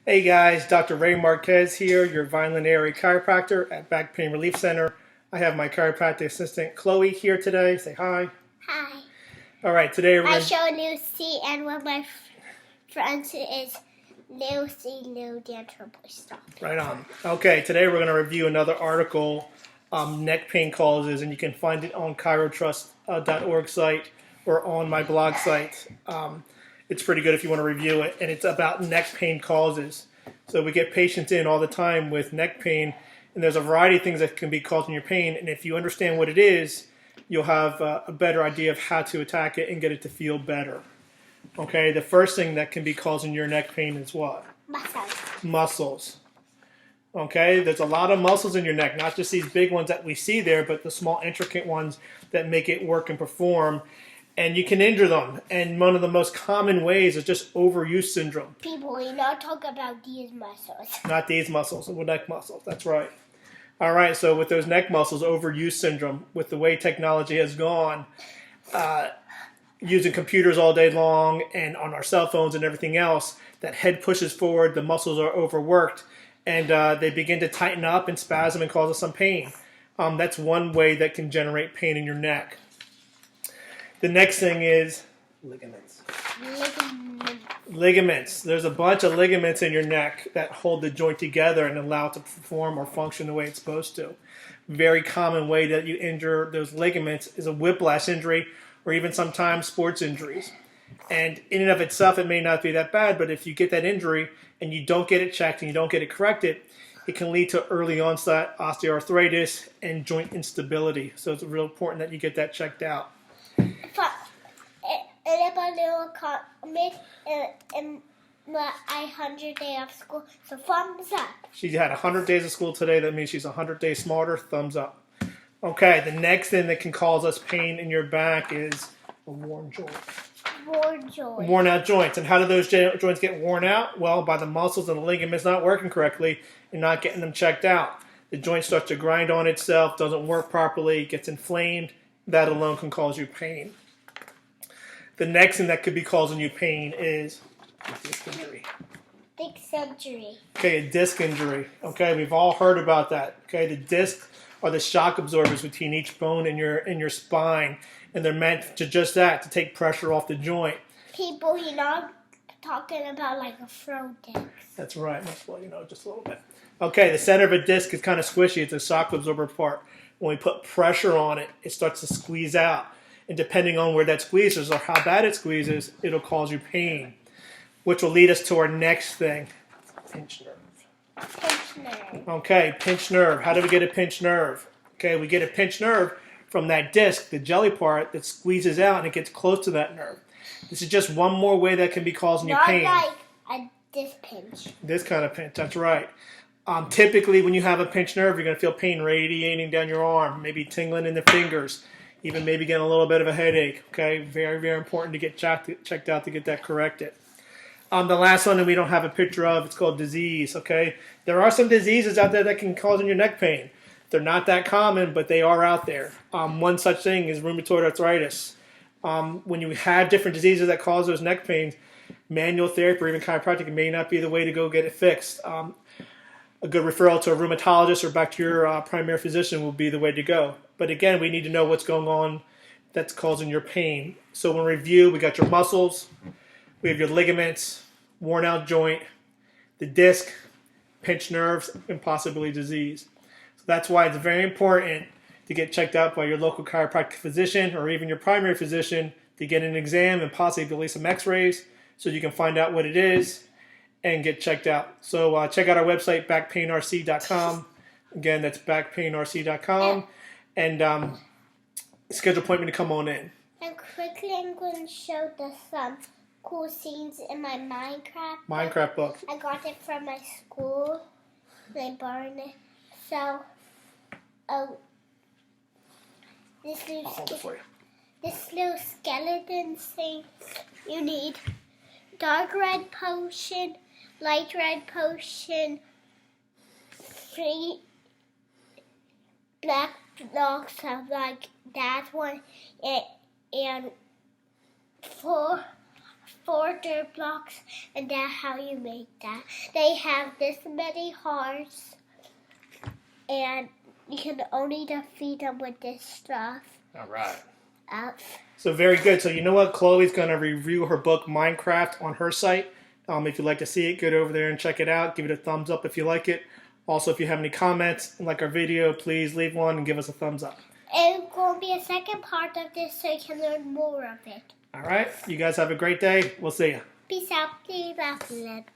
Hey guys, Dr. Ray Marquez here, your Vineland area chiropractor at Back Pain Relief Center. I have my chiropractic assistant Chloe here today. Say hi. Hi. All right, today we're I going show Lucy, and one of my friends is Lucy Lou Dancer Boy stuff. right on. Okay, today we're going to review another article, neck pain causes, and you can find it on chirotrust.org site or on my blog site. It's pretty good if you want to review it, and it's about neck pain causes. So we get patients in all the time with neck pain, and there's a variety of things that can be causing your pain, and if you understand what it is, you'll have a better idea of how to attack it and get it to feel better. Okay, the first thing that can be causing your neck pain is what? Muscles. Okay, there's a lot of muscles in your neck, not just these big ones that we see there, but the small intricate ones that make it work and perform. And you can injure them. And one of the most common ways is just overuse syndrome. People, we not talk about these muscles. Not these muscles, the neck muscles. That's right. All right, so with those neck muscles, overuse syndrome, with the way technology has gone, using computers all day long and on our cell phones and everything else, that head pushes forward, the muscles are overworked, and they begin to tighten up and spasm and cause us some pain. That's one way that can generate pain in your neck. The next thing is ligaments. Ligaments. There's a bunch of ligaments in your neck that hold the joint together and allow it to perform or function the way it's supposed to. Very common way that you injure those ligaments is a whiplash injury or even sometimes sports injuries. And in and of itself, it may not be that bad, but if you get that injury and you don't get it checked and you don't get it corrected, it can lead to early onset osteoarthritis and joint instability. So it's real important that you get that checked out. Anybody will comment in my 100 day of school, so thumbs up. She had 100 days of school today. That means she's 100 days smarter. Thumbs up. Okay, the next thing that can cause us pain in your back is a worn joint. Worn out joints. And how do those joints get worn out? Well, by the muscles and the ligaments not working correctly and not getting them checked out. The joint starts to grind on itself, doesn't work properly, gets inflamed. That alone can cause you pain. The next thing that could be causing you pain is a disc injury. Disc injury. Okay, a disc injury. Okay, we've all heard about that. Okay, the discs are the shock absorbers between each bone in your spine, and they're meant to just that, to take pressure off the joint. People, you're not talking about like a throw disc. That's right. Well, just a little bit. Okay, the center of a disc is kind of squishy. It's a shock absorber part. When we put pressure on it, it starts to squeeze out. And depending on where that squeezes or how bad it squeezes, it'll cause you pain, which will lead us to our next thing, pinched nerve. Pinched nerve. Okay, pinched nerve. How do we get a pinched nerve? Okay, we get a pinched nerve from that disc, the jelly part that squeezes out and it gets close to that nerve. This is just one more way that can be causing you pain. Not like this pinch. This kind of pinch, that's right. Typically, when you have a pinched nerve, you're going to feel pain radiating down your arm, maybe tingling in the fingers, even maybe getting a little bit of a headache. Okay, very, very important to get checked out to get that corrected. The last one that we don't have a picture of, it's called disease. Okay, there are some diseases out there that can cause your neck pain. They're not that common, but they are out there. One such thing is rheumatoid arthritis. When you have different diseases that cause those neck pains, manual therapy or even chiropractic may not be the way to go get it fixed. A good referral to a rheumatologist or back to your primary physician will be the way to go. But again, we need to know what's going on that's causing your pain. So in review, we got your muscles, we have your ligaments, worn out joint, the disc, pinched nerves, and possibly disease. So that's why it's very important to get checked out by your local chiropractic physician or even your primary physician to get an exam and possibly some x-rays so you can find out what it is and get checked out. So check out our website, backpainrc.com. Again, that's backpainrc.com. And schedule an appointment to come on in. And quickly, I'm going to show some cool scenes in my Minecraft book. I got it from my school. They burned it. So, this little skeleton thing, you need dark red potion, light red potion, 3 black blocks of like that one, and 4 4 dirt blocks, and that's how you make that. They have this many hearts, and you can only defeat them with this stuff. All right. Up. So very good. So you know what? Chloe's going to review her book, Minecraft, on her site. If you'd like to see it, get over there and check it out. Give it a thumbs up if you like it. Also, if you have any comments and like our video, please leave one and give us a thumbs up. And it's going to be a second part of this so you can learn more of it. All right. You guys have a great day. We'll see you. Peace out. See you, Vineland.